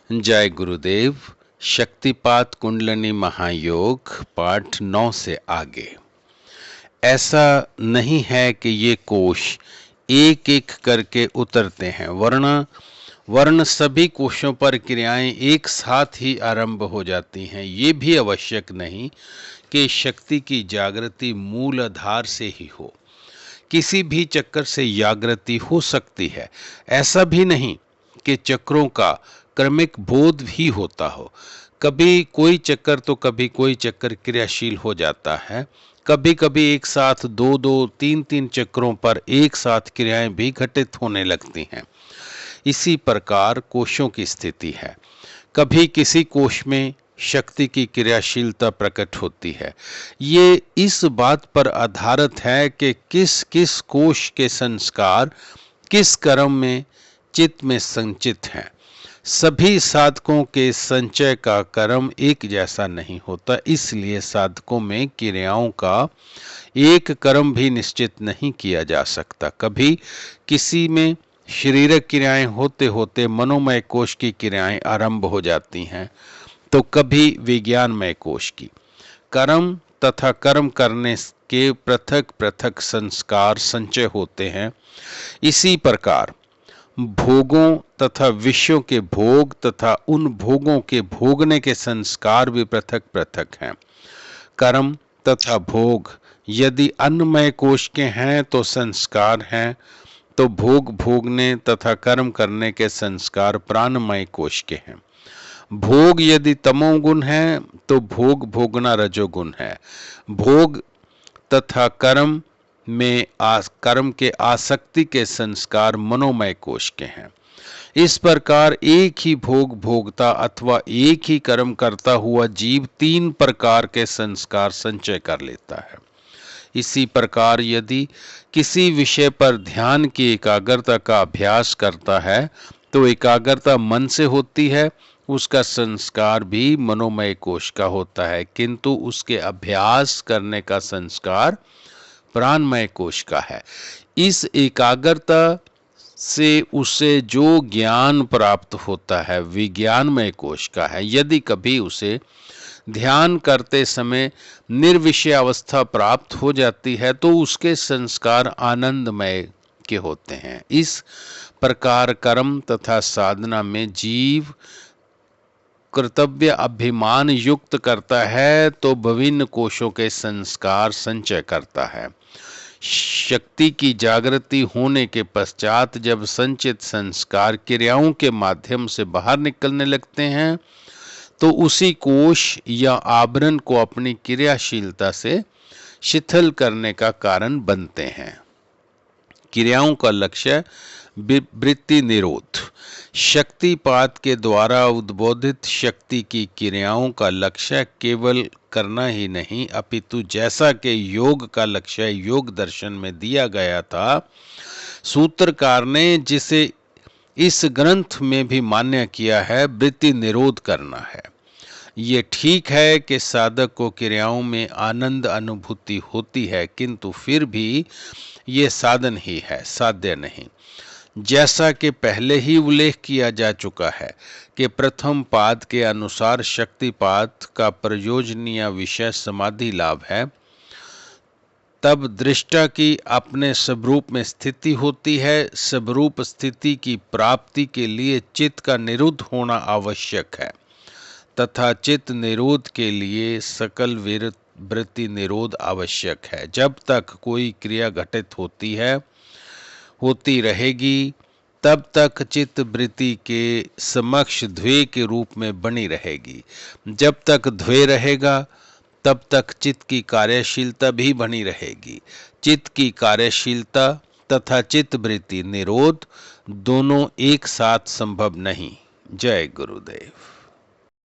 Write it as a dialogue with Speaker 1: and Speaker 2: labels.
Speaker 1: जय गुरुदेव। शक्तिपात कुंडलिनी महायोग पाठ 9 से आगे। ऐसा नहीं है कि ये कोश एक एक करके उतरते हैं, वर्ण सभी कोशों पर क्रियाएं एक साथ ही आरंभ हो जाती हैं। ये भी आवश्यक नहीं कि शक्ति की जागृति मूल आधार से ही हो, किसी भी चक्कर से जागृति हो सकती है। ऐसा भी नहीं कि चक्रों का क्रमिक बोध भी होता हो। कभी कोई चक्कर तो कभी कोई चक्कर क्रियाशील हो जाता है। कभी कभी एक साथ दो दो तीन तीन चक्रों पर एक साथ क्रियाएं भी घटित होने लगती हैं। इसी प्रकार कोशों की स्थिति है। कभी किसी कोश में शक्ति की क्रियाशीलता प्रकट होती है। ये इस बात पर आधारित है कि किस किस कोश के संस्कार किस कर्म में चित्त में संचित हैं। सभी साधकों के संचय का कर्म एक जैसा नहीं होता, इसलिए साधकों में क्रियाओं का एक कर्म भी निश्चित नहीं किया जा सकता। कभी किसी में शारीरिक क्रियाएं होते होते मनोमय कोश की क्रियाएं आरंभ हो जाती हैं, तो कभी विज्ञानमय कोश की। कर्म तथा कर्म करने के पृथक पृथक संस्कार संचय होते हैं। इसी प्रकार भोगों तथा विषयों के भोग तथा उन भोगों के भोगने के संस्कार भी पृथक पृथक हैं। कर्म तथा भोग यदि अन्नमय कोश के हैं तो संस्कार हैं, तो भोग भोगने तथा कर्म करने के संस्कार प्राणमय कोश के हैं। भोग यदि तमोगुण है तो भोग भोगना रजोगुण है। भोग तथा कर्म में कर्म के आसक्ति के संस्कार मनोमय कोश के हैं। इस प्रकार एक ही भोग भोगता अथवा एक ही कर्म करता हुआ जीव तीन प्रकार के संस्कार संचय कर लेता है। इसी प्रकार यदि किसी विषय पर ध्यान की एकाग्रता का अभ्यास करता है तो एकाग्रता मन से होती है, उसका संस्कार भी मनोमय कोश का होता है, किंतु उसके अभ्यास करने का संस्कार प्राणमय कोश का है। इस एकाग्रता से उसे जो ज्ञान प्राप्त होता है विज्ञानमय कोश का है। यदि कभी उसे ध्यान करते समय निर्विषय अवस्था प्राप्त हो जाती है तो उसके संस्कार आनंदमय के होते हैं। इस प्रकार कर्म तथा साधना में जीव कर्तव्य अभिमान युक्त करता है तो विभिन्न कोशों के संस्कार संचय करता है। शक्ति की जागृति होने के पश्चात जब संचित संस्कार क्रियाओं के माध्यम से बाहर निकलने लगते हैं तो उसी कोश या आवरण को अपनी क्रियाशीलता से शिथिल करने का कारण बनते हैं। क्रियाओं का लक्ष्य वृत्ति निरोध। शक्तिपात के द्वारा उद्बोधित शक्ति की क्रियाओं का लक्ष्य केवल करना ही नहीं, अपितु जैसा कि योग का लक्ष्य योग दर्शन में दिया गया था, सूत्रकार ने जिसे इस ग्रंथ में भी मान्य किया है, वृत्ति निरोध करना है। ये ठीक है कि साधक को क्रियाओं में आनंद अनुभूति होती है, किंतु फिर भी ये साधन ही है, साध्य नहीं। जैसा कि पहले ही उल्लेख किया जा चुका है कि प्रथम पाद के अनुसार शक्तिपात का प्रयोजनीय विषय समाधि लाभ है। तब दृष्टा की अपने स्वरूप में स्थिति होती है। स्वरूप स्थिति की प्राप्ति के लिए चित्त का निरुद्ध होना आवश्यक है तथा चित्त निरोध के लिए सकल वृत्ति निरोध आवश्यक है। जब तक कोई क्रिया घटित होती रहेगी तब तक चित्त वृत्ति के समक्ष द्वे के रूप में बनी रहेगी। जब तक द्वे रहेगा तब तक चित्त की कार्यशीलता भी बनी रहेगी। चित्त की कार्यशीलता तथा चित्त वृत्ति निरोध दोनों एक साथ संभव नहीं। जय गुरुदेव।